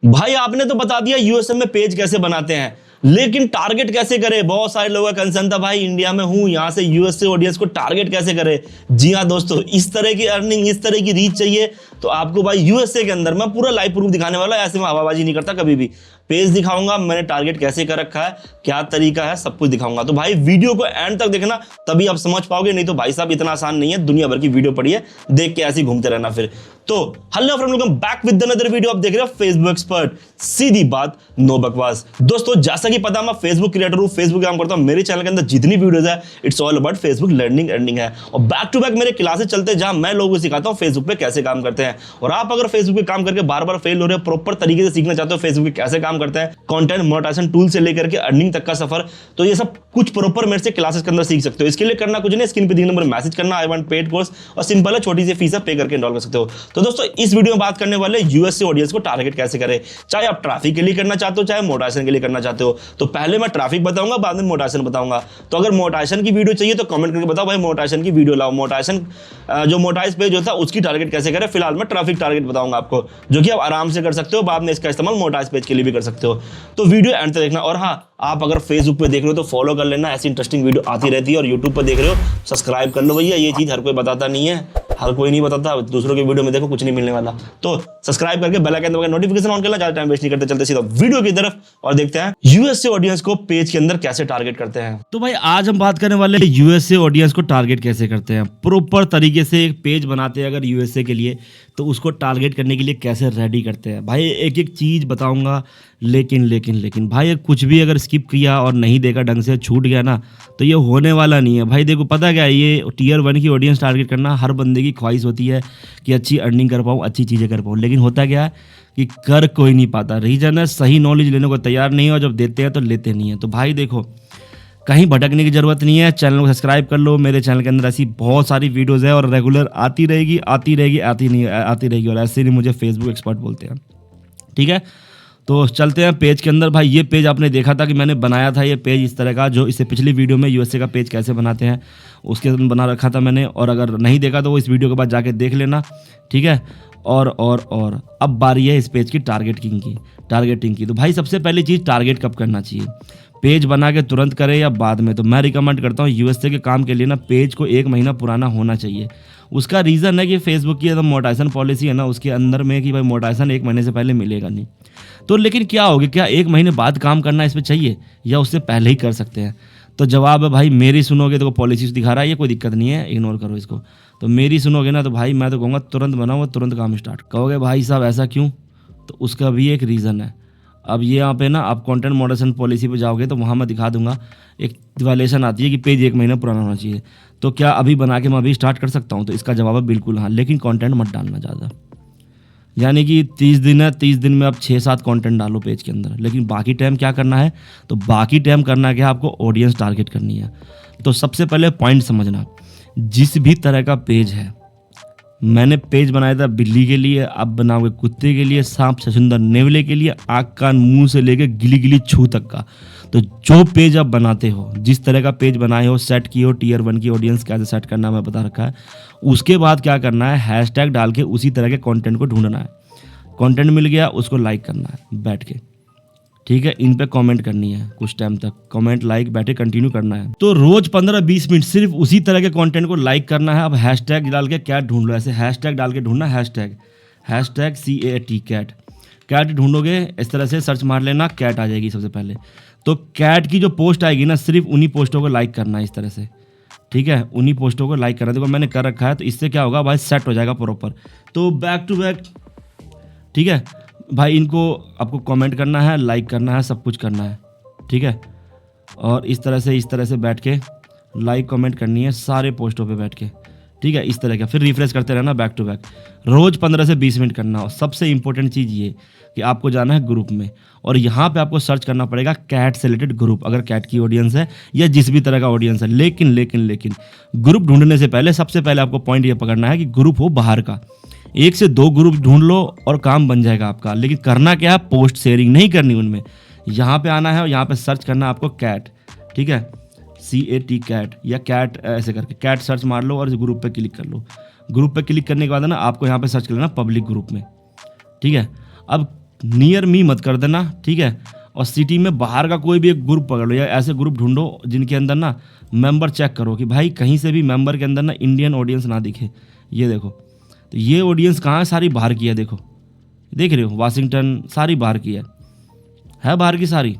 भाई आपने तो बता दिया यूएसए में पेज कैसे बनाते हैं, लेकिन टारगेट कैसे करें। बहुत सारे लोगों का कंसर्न था भाई इंडिया में हूं, यहां से यूएसए ऑडियंस को टारगेट कैसे करें। जी हां दोस्तों, इस तरह की अर्निंग, इस तरह की रीच चाहिए तो आपको भाई यूएसए के अंदर मैं पूरा लाइव प्रूफ दिखाने वाला, ऐसे में हवाबाजी नहीं करता कभी भी। पेज दिखाऊंगा, मैंने टारगेट कैसे कर रखा है, क्या तरीका है, सब कुछ दिखाऊंगा। तो भाई वीडियो को एंड तक देखना, तभी आप समझ पाओगे, नहीं तो भाई साहब इतना आसान नहीं है। दुनिया भर की वीडियो पड़ी है, देख के ऐसे ही घूमते रहना फिर। तो hello friend, welcome back with another video. आप देख रहे हो फेसबुक एक्सपर्ट, सीधी बात नो बकवास। दोस्तों जैसा कि पता, मैं फेसबुक क्रिएटर हूं, फेसबुक काम करता हूं। मेरे चैनल के अंदर जितनी वीडियोस है it's all about Facebook learning earning है, और बैक टू बैक मेरे क्लासेस चलते हैं जहां मैं लोगों को सिखाता हूं फेसबुक पे कैसे काम करते हैं। और आप अगर फेसबुक पे काम करके बार बार फेल हो रहे हो, प्रॉपर तरीके से सीखना चाहते हो फेसबुक पे कैसे काम करते हैं, कंटेंट मोनेटाइजेशन टूल से लेकर के अर्निंग तक का सफर, तो ये सब कुछ प्रॉपर मेरे से क्लासेस के अंदर सीख सकते हो। इसके लिए करना कुछ नहीं, स्क्रीन पे दिए नंबर मैसेज करना, आई वांट पेड कोर्स, और सिंपल है, छोटी सी फीस है, पे करके एनरोल कर सकते हो। तो दोस्तों इस वीडियो में बात करने वाले यूएसए ऑडियंस को टारगेट कैसे करें, चाहे आप ट्रैफिक के लिए करना चाहते हो, चाहे मोनेटाइजेशन के लिए करना चाहते हो। तो पहले मैं ट्रैफिक बताऊंगा, बाद में मोनेटाइजेशन बताऊंगा। तो अगर मोनेटाइजेशन की वीडियो चाहिए तो कमेंट करके बताओ भाई मोनेटाइजेशन की वीडियो लाओ। मोनेटाइजेशन जो मोनेटाइज पेज होता है उसकी टारगेट कैसे करें। फिलहाल मैं ट्रैफिक टारगेट बताऊंगा आपको, जो कि आप आराम से कर सकते हो, बाद में इसका इस्तेमाल मोनेटाइज पेज के लिए भी कर सकते हो। तो वीडियो एंड तक देखना। और हाँ, आप अगर फेसबुक पे देख रहे हो तो फॉलो कर लेना, ऐसी इंटरेस्टिंग वीडियो आती रहती है। और यूट्यूब पे देख रहे हो सब्सक्राइब कर लो भैया, ये चीज हर कोई बताता नहीं है, हर कोई नहीं बताता। दूसरों की वीडियो में देखो कुछ नहीं मिलने वाला, तो सब्सक्राइब करके बेल आइकन दबाकर नोटिफिकेशन ऑन कर लेना। ज्यादा टाइम वेस्ट नहीं करते, चलते सीधा वीडियो की तरफ और देखते हैं यूएसए ऑडियंस को पेज के अंदर कैसे टारगेट करते हैं। तो भाई आज हम बात करने वाले यूएसए ऑडियंस को टारगेट कैसे करते हैं। प्रॉपर तरीके से एक पेज बनाते हैं अगर यूएसए के लिए, तो उसको टारगेट करने के लिए कैसे रेडी करते हैं। भाई एक एक चीज़ बताऊंगा, लेकिन भाई कुछ भी अगर स्किप किया और नहीं देखा, ढंग से छूट गया ना, तो ये होने वाला नहीं है। भाई देखो पता क्या है, ये टियर 1 की ऑडियंस टारगेट करना हर बंदे की ख्वाहिश होती है कि अच्छी अर्निंग कर पाऊँ, अच्छी चीज़ें कर पाऊँ। लेकिन होता क्या है कि कर कोई नहीं पाता। रीज़न है सही नॉलेज लेने को तैयार नहीं है, और जब देते हैं तो लेते नहीं है। तो भाई देखो, कहीं भटकने की ज़रूरत नहीं है, चैनल को सब्सक्राइब कर लो। मेरे चैनल के अंदर ऐसी बहुत सारी वीडियोज़ है और रेगुलर आती रहेगी, आती रहेगी। और ऐसे नहीं मुझे फेसबुक एक्सपर्ट बोलते हैं, ठीक है। तो चलते हैं पेज के अंदर। भाई ये पेज आपने देखा था कि मैंने बनाया था, ये पेज इस तरह का, जो इससे पिछली वीडियो में यूएसए का पेज कैसे बनाते हैं उसके बना रखा था मैंने। और अगर नहीं देखा तो वो इस वीडियो के बाद जाके देख लेना, ठीक है। और अब बारी है इस पेज की टारगेटिंग की। तो भाई सबसे पहली चीज़, टारगेट कब करना चाहिए। पेज बना के तुरंत करें या बाद में। तो मैं रिकमेंड करता हूँ यूएसए के काम के लिए ना, पेज को 1 महीना पुराना होना चाहिए। उसका रीज़न है कि फेसबुक की मोनेटाइजेशन पॉलिसी है ना, उसके अंदर में कि भाई मोनेटाइजेशन 1 महीने से पहले मिलेगा नहीं। तो लेकिन क्या होगी, क्या 1 महीने बाद काम करना इस पर चाहिए, या उससे पहले ही कर सकते हैं। तो जवाब है भाई मेरी सुनोगे तो पॉलिसी दिखा रहा है, ये कोई दिक्कत नहीं है, इग्नोर करो इसको। तो मेरी सुनोगे ना तो भाई मैं तो कहूँगा तुरंत बनाओ, तुरंत काम स्टार्ट। कहोगे भाई साहब ऐसा क्यों, तो उसका भी एक रीज़न है। अब ये यहाँ पे ना आप कंटेंट मॉडरेशन पॉलिसी पे जाओगे तो वहाँ मैं दिखा दूंगा, एक वायलेशन आती है कि पेज 1 महीना पुराना होना चाहिए। तो क्या अभी बना के मैं अभी स्टार्ट कर सकता हूँ, तो इसका जवाब है बिल्कुल हाँ, लेकिन कंटेंट मत डालना ज़्यादा। यानी कि 30 दिन है, 30 दिन में आप 6-7 कंटेंट डालो पेज के अंदर। लेकिन बाकी टाइम क्या करना है, तो बाकी टाइम करना क्या, आपको ऑडियंस टारगेट करनी है। तो सबसे पहले पॉइंट समझना, जिस भी तरह का पेज है, मैंने पेज बनाया था बिल्ली के लिए, अब बनाओगे कुत्ते के लिए, सांप छछूंदर नेवले के लिए, आँख कान मुंह से लेके गिली गिली छू तक का। तो जो पेज आप बनाते हो, जिस तरह का पेज बनाए हो, सेट की हो, टियर 1 की ऑडियंस कैसे सेट करना मैं बता रखा है। उसके बाद क्या करना है, हैशटैग डाल के उसी तरह के कंटेंट को ढूंढना है। कंटेंट मिल गया, उसको लाइक करना है बैठ के, ठीक है। इन पे कमेंट करनी है कुछ टाइम तक, कमेंट लाइक बैठे कंटिन्यू करना है। तो रोज 15-20 मिनट सिर्फ उसी तरह के कंटेंट को लाइक करना है। अब हैशटैग डाल के कैट ढूंढ लो, ऐसे हैशटैग डाल के ढूंढना, हैशटैग CAT कैट ढूंढोगे, इस तरह से सर्च मार लेना, कैट आ जाएगी सबसे पहले। तो कैट की जो पोस्ट आएगी ना, सिर्फ उन्हीं पोस्टों को लाइक करना है इस तरह से, ठीक है। उन्हीं पोस्टों को लाइक करना, देखो मैंने कर रखा है। तो इससे क्या होगा भाई, सेट हो जाएगा प्रॉपर। तो बैक टू बैक, ठीक है भाई, इनको आपको कमेंट करना है, लाइक करना है, सब कुछ करना है, ठीक है। और इस तरह से बैठ के लाइक कमेंट करनी है सारे पोस्टों पे बैठ के, ठीक है। इस तरह का फिर रिफ्रेश करते रहना बैक टू बैक, रोज़ 15 से 20 मिनट करना। और सबसे इंपॉर्टेंट चीज़ ये कि आपको जाना है ग्रुप में, और यहाँ पे आपको सर्च करना पड़ेगा कैट से रिलेटेड ग्रुप, अगर कैट की ऑडियंस है या जिस भी तरह का ऑडियंस है। लेकिन ग्रुप ढूंढने से पहले सबसे पहले आपको पॉइंट ये पकड़ना है कि ग्रुप हो बाहर का। 1 से 2 ग्रुप ढूंढ लो और काम बन जाएगा आपका। लेकिन करना क्या है, पोस्ट शेयरिंग नहीं करनी उनमें। यहाँ पे आना है और यहाँ पे सर्च करना है आपको कैट, ठीक है, CAT कैट, या कैट ऐसे करके कैट सर्च मार लो और इस ग्रुप पे क्लिक कर लो। ग्रुप पे क्लिक करने के बाद ना आपको यहाँ पे सर्च कर लेना पब्लिक ग्रुप में, ठीक है। अब नियर मी मत कर देना, ठीक है। और सिटी में बाहर का कोई भी एक ग्रुप पकड़ लो या ऐसे ग्रुप ढूंढो जिनके अंदर ना मेंबर चेक करो कि भाई कहीं से भी मेंबर के अंदर ना इंडियन ऑडियंस ना दिखे। ये देखो, तो ये ऑडियंस कहाँ है, सारी बाहर की है, देखो देख रहे हो, वाशिंगटन सारी बाहर की है बाहर की सारी।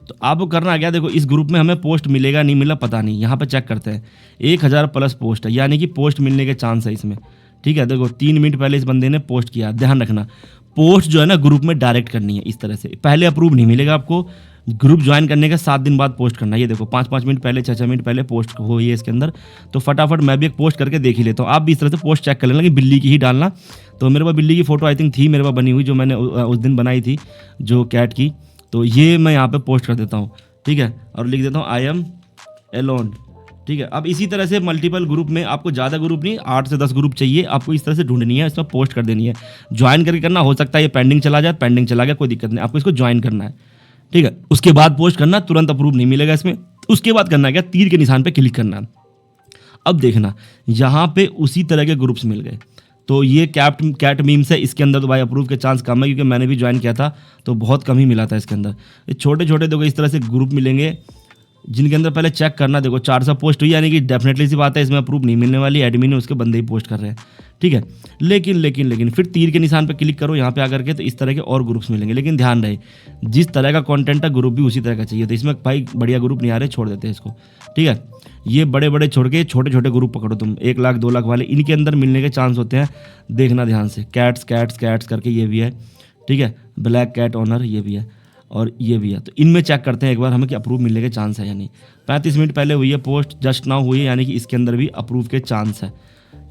तो आपको करना क्या, देखो इस ग्रुप में हमें पोस्ट मिलेगा नहीं मिला पता नहीं, यहाँ पे चेक करते हैं 1000 प्लस पोस्ट है, यानी कि पोस्ट मिलने के चांस है इसमें, ठीक है। देखो 3 मिनट पहले इस बंदे ने पोस्ट किया, ध्यान रखना पोस्ट जो है ना ग्रुप में डायरेक्ट करनी है इस तरह से, पहले अप्रूव नहीं मिलेगा आपको, ग्रुप ज्वाइन करने के 7 दिन बाद पोस्ट करना है। ये देखो 5-5 मिनट पहले 6-6 मिनट पहले पोस्ट हुई है इसके अंदर। तो फटाफट मैं भी एक पोस्ट करके देख ही लेता हूँ, आप भी इस तरह से पोस्ट चेक कर लेना कि बिल्ली की ही डालना। तो मेरे पास बिल्ली की फोटो आई थिंक थी मेरे पास बनी हुई, जो मैंने उस दिन बनाई थी जो कैट की, तो ये मैं यहाँ पे पोस्ट कर देता हूँ, ठीक है। और लिख देता हूँ आई एम एलोन, ठीक है। अब इसी तरह से मल्टीपल ग्रुप में, आपको ज़्यादा ग्रुप नहीं 8 से 10 ग्रुप चाहिए, आपको इस तरह से ढूंढनी है, इसमें पोस्ट कर देनी है, ज्वाइन करके करना। हो सकता है ये पेंडिंग चला जाए, पेंडिंग चला गया कोई दिक्कत नहीं, आपको इसको ज्वाइन करना है, ठीक है। उसके बाद पोस्ट करना, तुरंत अप्रूव नहीं मिलेगा इसमें। उसके बाद करना क्या, तीर के निशान पे क्लिक करना। अब देखना यहाँ पे उसी तरह के ग्रुप्स मिल गए, तो ये कैट मीम्स है, इसके अंदर तो भाई अप्रूव के चांस कम है, क्योंकि मैंने भी ज्वाइन किया था तो बहुत कम ही मिला था इसके अंदर। ये छोटे छोटे देखो इस तरह से ग्रुप मिलेंगे जिनके अंदर पहले चेक करना, देखो 400 पोस्ट हुई, यानी कि डेफिनेटली सी बात है इसमें अप्रूव नहीं मिलने वाली, एडमिन ने उसके बंदे ही पोस्ट कर रहे हैं, ठीक है। लेकिन फिर तीर के निशान पे क्लिक करो यहाँ पे आकर के, तो इस तरह के और ग्रुप्स मिलेंगे। लेकिन ध्यान रहे जिस तरह का कंटेंट है ग्रुप भी उसी तरह का चाहिए, तो इसमें भाई बढ़िया ग्रुप नहीं आ रहे, छोड़ देते हैं इसको, ठीक है। ये बड़े बड़े छोड़ के छोटे छोटे ग्रुप पकड़ो तुम, 1 लाख 2 लाख वाले, इनके अंदर मिलने के चांस होते हैं, देखना ध्यान से। कैट्स करके ये भी है, ठीक है, ब्लैक कैट ऑनर ये भी है और ये भी है। तो इनमें चेक करते हैं एक बार हमें कि अप्रूव मिलने के चांस है या नहीं। 35 मिनट पहले हुई है पोस्ट, जस्ट नाउ हुई है, यानी कि इसके अंदर भी अप्रूव के चांस है।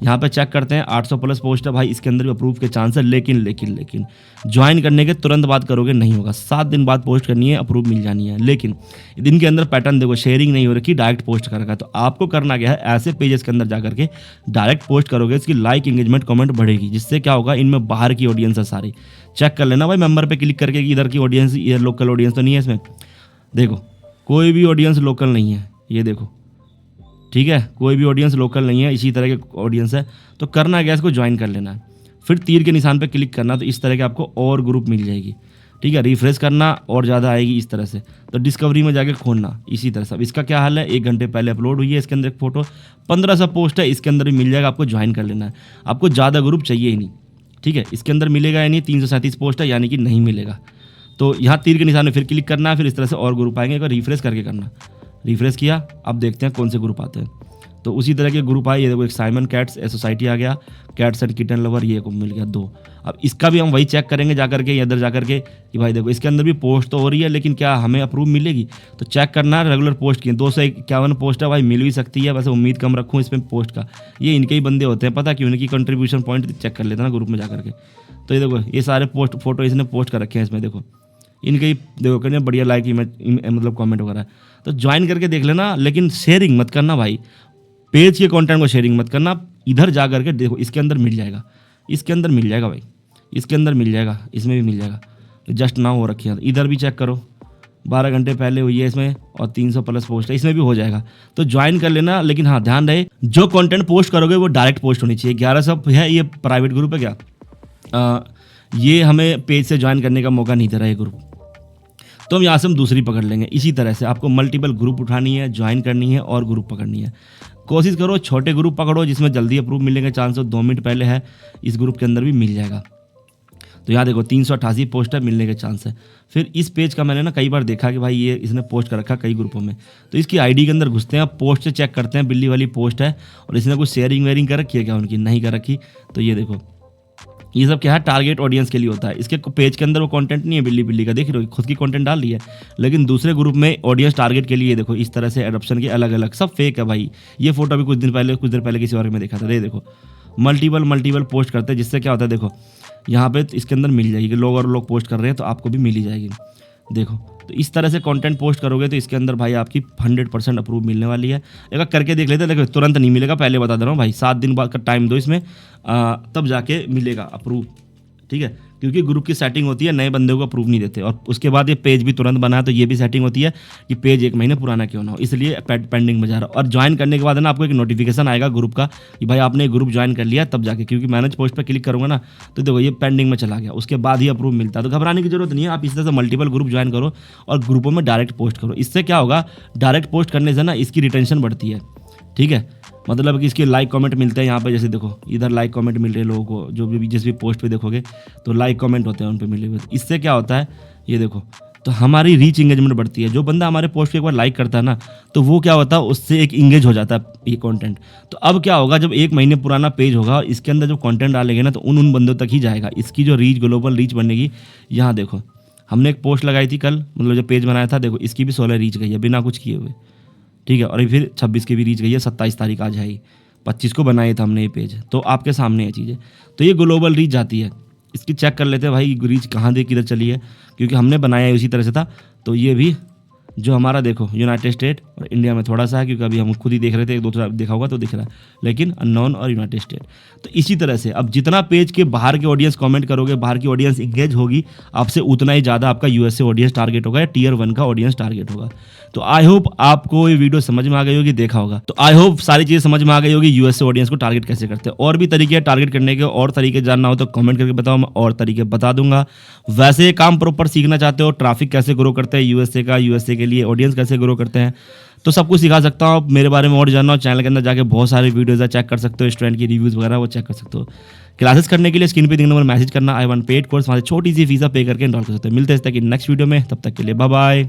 यहाँ पे चेक करते हैं 800 प्लस पोस्ट है भाई, इसके अंदर भी अप्रूव के चांस है। लेकिन ज्वाइन करने के तुरंत बाद करोगे नहीं होगा, 7 दिन बाद पोस्ट करनी है, अप्रूव मिल जानी है। लेकिन दिन के अंदर पैटर्न देखो, शेयरिंग नहीं हो रखी, डायरेक्ट पोस्ट कर रखा है। तो आपको करना क्या है, ऐसे पेजेस के अंदर जाकर के डायरेक्ट पोस्ट करोगे, इसकी लाइक एंगेजमेंट कमेंट बढ़ेगी, जिससे क्या होगा, इनमें बाहर की ऑडियंस है सारी। चेक कर लेना भाई मेंबर पे क्लिक करके इधर की ऑडियंस, ये लोकल ऑडियंस तो नहीं है इसमें, देखो कोई भी ऑडियंस लोकल नहीं है, ये देखो, ठीक है, कोई भी ऑडियंस लोकल नहीं है, इसी तरह के ऑडियंस है। तो करना क्या, इसको ज्वाइन कर लेना है, फिर तीर के निशान पे क्लिक करना, तो इस तरह के आपको और ग्रुप मिल जाएगी, ठीक है। रिफ्रेश करना और ज़्यादा आएगी इस तरह से, तो डिस्कवरी में जाके खोलना इसी तरह से। अब इसका क्या हाल है, 1 घंटे पहले अपलोड हुई है, इसके अंदर एक फोटो, 1500 पोस्ट है, इसके अंदर भी मिल जाएगा, आपको ज्वाइन कर लेना है। आपको ज़्यादा ग्रुप चाहिए ही नहीं, ठीक है। इसके अंदर मिलेगा या नहीं, 337 पोस्ट है, यानी कि नहीं मिलेगा। तो यहाँ तीर के निशान में फिर क्लिक करना है, फिर इस तरह से और ग्रुप आएंगे, अगर रिफ्रेश करके करना, रिफ्रेश किया, अब देखते हैं कौन से ग्रुप आते हैं। तो उसी तरह के ग्रुप आए, ये देखो एक साइमन कैट्स ए सोसाइटी आ गया, कैट्स एंड किटन लवर ये को मिल गया 2। अब इसका भी हम वही चेक करेंगे जाकर के इधर जाकर के कि भाई देखो इसके अंदर भी पोस्ट तो हो रही है, लेकिन क्या हमें अप्रूव मिलेगी। तो चेक करना है, रेगुलर पोस्ट की 251 पोस्ट है भाई, मिल भी सकती है, वैसे उम्मीद कम रखूँ इसमें पोस्ट का, ये इनके ही बंदे होते हैं, पता क्यों, इनकी कंट्रीब्यूशन पॉइंट चेक कर लेते ना ग्रुप में जाकर के। तो ये देखो ये सारे पोस्ट फोटो इसने पोस्ट कर रखे हैं इसमें, देखो इनके ही देखो कितने बढ़िया लाइक मतलब कमेंट वगैरह। तो ज्वाइन करके देख लेना, लेकिन शेयरिंग मत करना भाई, पेज के कंटेंट को शेयरिंग मत करना। इधर जा करके देखो इसके अंदर मिल जाएगा, इसके अंदर मिल जाएगा भाई, इसके अंदर मिल जाएगा, इसमें भी मिल जाएगा, जस्ट ना हो रखी है। इधर भी चेक करो, 12 घंटे पहले हुई है इसमें, और 300 प्लस पोस्ट है, इसमें भी हो जाएगा। तो ज्वाइन कर लेना, लेकिन हाँ ध्यान रहे जो कंटेंट पोस्ट करोगे वो डायरेक्ट पोस्ट होनी चाहिए। 1100 है, ये प्राइवेट ग्रुप है क्या, ये हमें पेज से ज्वाइन करने का मौका नहीं दे रहा है ग्रुप, तो हम यहाँ से हम दूसरी पकड़ लेंगे। इसी तरह से आपको मल्टीपल ग्रुप उठानी है, ज्वाइन करनी है और ग्रुप पकड़नी है। कोशिश करो छोटे ग्रुप पकड़ो जिसमें जल्दी अप्रूव मिलेंगे चांस हो, 2 मिनट पहले है, इस ग्रुप के अंदर भी मिल जाएगा। तो यहाँ देखो 388 पोस्ट है, मिलने के चांस है। फिर इस पेज का मैंने ना कई बार देखा कि भाई ये इसने पोस्ट कर रखा कई ग्रुपों में, तो इसकी आईडी के अंदर घुसते हैं, पोस्ट से चेक करते हैं, बिल्ली वाली पोस्ट है और इसने कुछ शेयरिंग वेयरिंग कर रखी है क्या, उनकी नहीं कर रखी। तो ये देखो ये सब क्या है, टारगेट ऑडियंस के लिए होता है। इसके पेज के अंदर वो कंटेंट नहीं है बिल्ली का, देख रहे हो खुद की कंटेंट डाल ली है, लेकिन दूसरे ग्रुप में ऑडियंस टारगेट के लिए देखो इस तरह से एडॉप्शन के अलग अलग सब फेक है भाई। ये फोटो भी कुछ देर पहले किसी और में देखा था, ये देखो मल्टीपल पोस्ट करते हैं, जिससे क्या होता है देखो यहाँ पे इसके अंदर मिल जाएगी, लोग और लोग पोस्ट कर रहे हैं तो आपको भी मिल ही जाएगी। देखो तो इस तरह से कंटेंट पोस्ट करोगे तो इसके अंदर भाई आपकी 100% अप्रूव मिलने वाली है। एक बार करके देख लेते हैं, देखो तुरंत नहीं मिलेगा, पहले बता दे रहा हूँ भाई, 7 दिन बाद का टाइम दो इसमें, तब जाके मिलेगा अप्रूव, ठीक है। क्योंकि ग्रुप की सेटिंग होती है, नए बंदे को अप्रूव नहीं देते। और उसके बाद ये पेज भी तुरंत बना है, तो ये भी सेटिंग होती है कि पेज 1 महीने पुराना क्यों ना हो, इसलिए पेंडिंग में जा रहा है। और ज्वाइन करने के बाद है ना आपको एक नोटिफिकेशन आएगा ग्रुप का कि भाई आपने ग्रुप ज्वाइन कर लिया, तब जाके, क्योंकि मैनेज पोस्ट पर क्लिक करूँगा ना तो देखो ये पेंडिंग में चला गया, उसके बाद ही अप्रूव मिलता है। तो घबराने की जरूरत नहीं है, आप इस तरह से मल्टीपल ग्रुप ज्वाइन करो और ग्रुपों में डायरेक्ट पोस्ट करो। इससे क्या होगा, डायरेक्ट पोस्ट करने से ना इसकी रिटेंशन बढ़ती है, ठीक है। मतलब कि इसके लाइक कमेंट मिलते हैं यहाँ पे, जैसे देखो इधर लाइक कमेंट मिल रहे हैं लोगों को, जो भी जिस भी पोस्ट पे देखोगे तो लाइक कमेंट होते हैं उन पे मिले हुए। इससे क्या होता है ये देखो, तो हमारी रीच इंगेजमेंट बढ़ती है। जो बंदा हमारे पोस्ट को एक बार लाइक करता है ना, तो वो क्या होता है उससे एक इंगेज हो जाता है ये कंटेंट। तो अब क्या होगा, जब 1 महीने पुराना पेज होगा, इसके अंदर जो कंटेंट डालेंगे ना तो उन बंदों तक ही जाएगा। इसकी जो रीच, ग्लोबल रीच बनेगी। यहाँ देखो हमने एक पोस्ट लगाई थी कल, मतलब जो पेज बनाया था, देखो इसकी भी 16 रीच गई है बिना कुछ किए हुए, ठीक है। और फिर 26 की भी रीच गई है, 27 तारीख आज है, 25 को बनाए थे हमने ये पेज, तो आपके सामने ये चीज़ें। तो ये ग्लोबल रीच जाती है, इसकी चेक कर लेते हैं भाई रीच कहाँ दे किधर चली है, क्योंकि हमने बनाया है उसी तरह से था। तो ये भी जो हमारा देखो यूनाइटेड स्टेट और इंडिया में थोड़ा सा है, क्योंकि अभी हम खुद ही देख रहे थे, एक दूसरा देखा होगा तो दिख रहा है, लेकिन अननोन और यूनाइटेड स्टेट। तो इसी तरह से अब जितना पेज के बाहर के ऑडियंस कमेंट करोगे, बाहर की ऑडियंस इंगेज होगी आपसे, उतना ही ज़्यादा आपका यूएसए ऑडियंस टारगेट होगा या टियर 1 का ऑडियंस टारगेट होगा। तो आई होप आपको ये वीडियो समझ में आ गई होगी, देखा होगा। तो आई होप सारी चीज़ें समझ में आ गई होगी यूएसए ऑडियंस को टारगेट कैसे करते हैं। और भी तरीके टारगेट करने के, और तरीके जानना हो तो कमेंट करके बताओ, मैं और तरीके बता दूंगा। वैसे ये काम प्रॉपर सीखना चाहते हो, ट्रैफिक कैसे ग्रो करते हैं यूएसए का, यूएसए के लिए ऑडियंस कैसे ग्रो करते हैं, तो सब कुछ सिखा सकता हूँ। मेरे बारे में और जानना हो, चैनल के अंदर जाके बहुत सारे वीडियोज़ चेक कर सकते हो, स्टूडेंट की रिव्यूज़ वगैरह वो चेक कर सकते हो। क्लासेस करने के लिए स्क्रीन पे दिख नंबर मैसेज करना, I want पेड कोर्स, वहाँ से छोटी सी फीसा पे करके इनरोल कर सकते हो। मिलते हैं इस तक की नेक्स्ट वीडियो में, तब तक के लिए बाय बाय।